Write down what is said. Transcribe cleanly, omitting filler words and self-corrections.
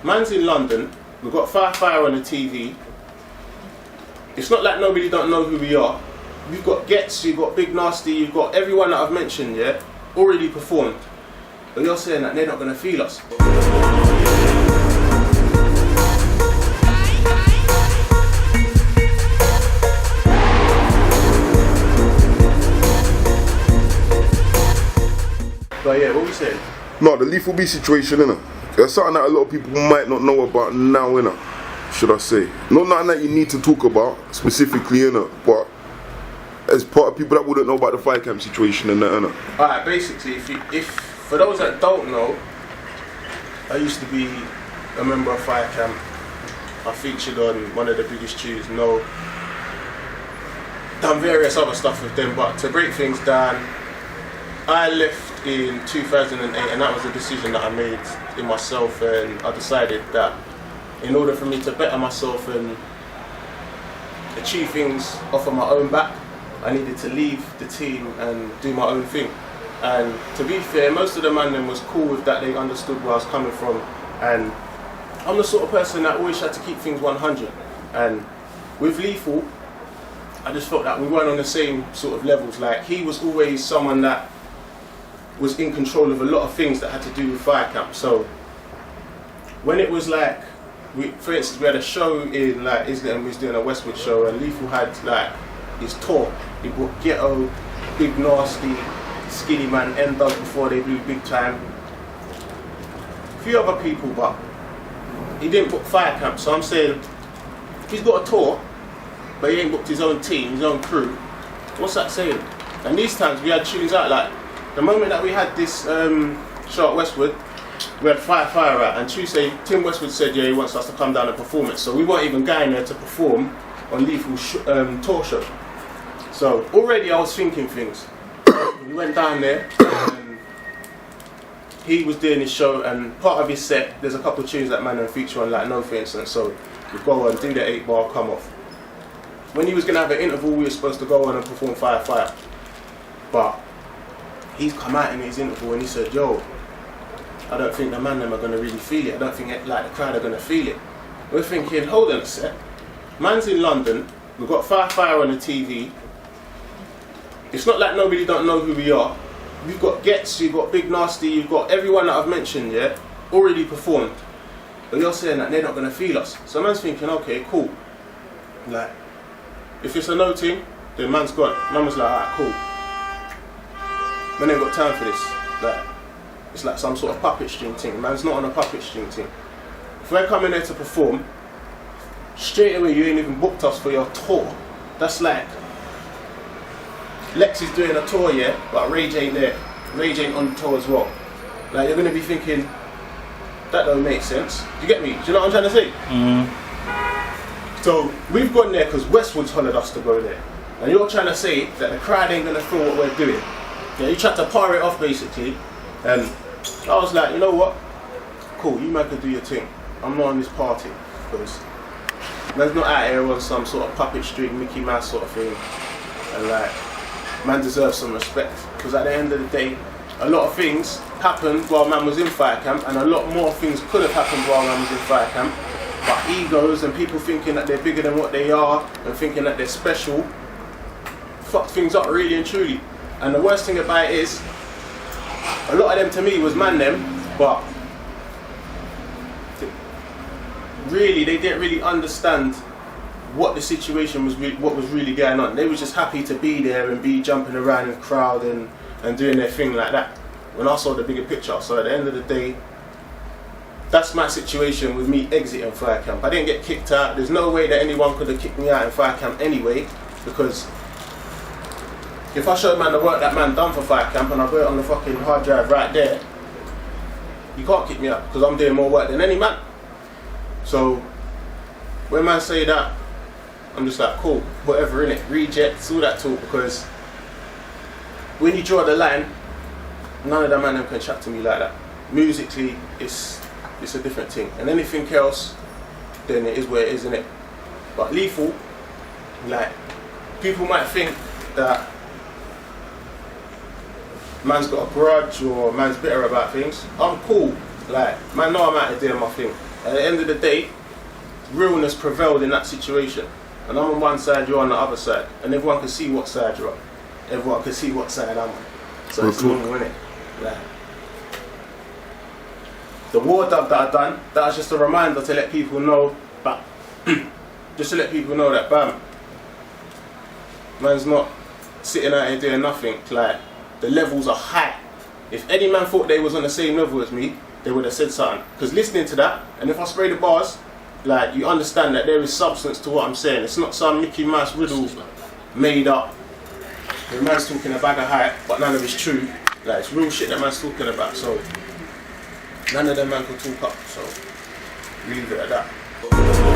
man's in London, we've got Fire on the TV. It's not like nobody don't know who we are. You've got Gets, you've got Big Nasty, you've got everyone that I've mentioned, yeah, already performed. But you're saying that they're not going to feel us. But yeah, what we saying? No, the Lethal B situation, innit? That's something that a lot of people might not know about now, innit? Should I say? Not nothing that you need to talk about specifically, innit? But as part of people that wouldn't know about the fire camp situation and that, innit? Alright, basically, if for those that don't know, I used to be a member of Fire Camp. I featured on one of the biggest tunes, No. Done various other stuff with them, but to break things down, I left in 2008, and that was a decision that I made in myself, and I decided that in order for me to better myself and achieve things off of my own back, I needed to leave the team and do my own thing. And to be fair, most of the man then was cool with that. They understood where I was coming from, and I'm the sort of person that always had to keep things 100. And with Lethal, I just felt that we weren't on the same sort of levels. Like, he was always someone that was in control of a lot of things that had to do with Fire Camp. So when it was like, for instance, we had a show in like Islington, we was doing a Westwood show, and Lethal had like his tour. He brought Ghetto, Big Nasty, Skinny Man, N-Dub before they blew big time. A few other people, but he didn't book Fire Camp. So I'm saying, he's got a tour, but he ain't booked his own team, his own crew. What's that saying? And these times we had tunes out, like the moment that we had this show at Westwood, we had Fire out, and Tuesday Tim Westwood said, yeah, he wants us to come down and perform it. So we weren't even going there to perform on Lethal's tour show. So already I was thinking things. We went down there, and he was doing his show, and part of his set, there's a couple of tunes that man and feature on, like No, for instance. So we go on, do the 8-bar, come off. When he was going to have an interval, we were supposed to go on and perform Fire. But he's come out in his interval and he said, yo, I don't think the man them are going to really feel it. I don't think like the crowd are going to feel it. We're thinking, hold on a sec. Man's in London, we've got Fire on the TV. It's not like nobody don't know who we are. You've got Gets, you've got Big Nasty, you've got everyone that I've mentioned, yeah, already performed. But you're saying that they're not going to feel us. So man's thinking, okay, cool. Like, if it's a no team, then man's gone. Man was like, alright, cool. Man ain't got time for this. Like, it's like some sort of puppet string thing. Man's not on a puppet string thing. If we're coming there to perform, straight away you ain't even booked us for your tour. That's like, Lex is doing a tour, yeah, but Rage ain't there. Rage ain't on the tour as well. Like, you're going to be thinking, that don't make sense. Do you get me? Do you know what I'm trying to say? Mm-hmm. So we've gone there because Westwood's hollered us to go there. And you're trying to say that the crowd ain't going to feel what we're doing. Yeah, you tried to par it off basically. And I was like, you know what? Cool, you man can do your thing. I'm not on this party. Because man's not out here on some sort of puppet string, Mickey Mouse sort of thing. And like, man deserves some respect, because at the end of the day, a lot of things happened while man was in Fire Camp, and a lot more things could have happened while man was in Fire Camp. But egos and people thinking that they're bigger than what they are and thinking that they're special fucked things up really and truly. And the worst thing about it is, a lot of them to me was man them, but really they didn't really understand what the situation was, what was really going on. They were just happy to be there and be jumping around in the crowd and doing their thing like that. When I saw the bigger picture, so at the end of the day, that's my situation with me exiting Fire Camp. I didn't get kicked out. There's no way that anyone could have kicked me out in Fire Camp anyway, because if I showed man the work that man done for Fire Camp and I got it on the fucking hard drive right there, you can't kick me out because I'm doing more work than any man. So when man say that, I'm just like, cool, whatever, innit, rejects, all that talk, because when you draw the line, none of them man can chat to me like that. Musically, it's a different thing, and anything else, then it is where it is, innit. But Lethal, like, people might think that man's got a grudge or man's bitter about things. I'm cool, like, man know I'm out here doing my thing. At the end of the day, realness prevailed in that situation. And I'm on one side, you're on the other side. And everyone can see what side you're on. Everyone can see what side I'm on. So it's normal, innit? Like, the war dub that I done, that was just a reminder to let people know, but just to let people know that, bam, man's not sitting out here doing nothing. Like, the levels are high. If any man thought they was on the same level as me, they would have said something. Because listening to that, and if I spray the bars, like, you understand that there is substance to what I'm saying. It's not some Mickey Mouse riddle made up. The man's talking a bag of hype, but none of it's true. Like, it's real shit that man's talking about. So none of them man can talk up. So we leave it at that.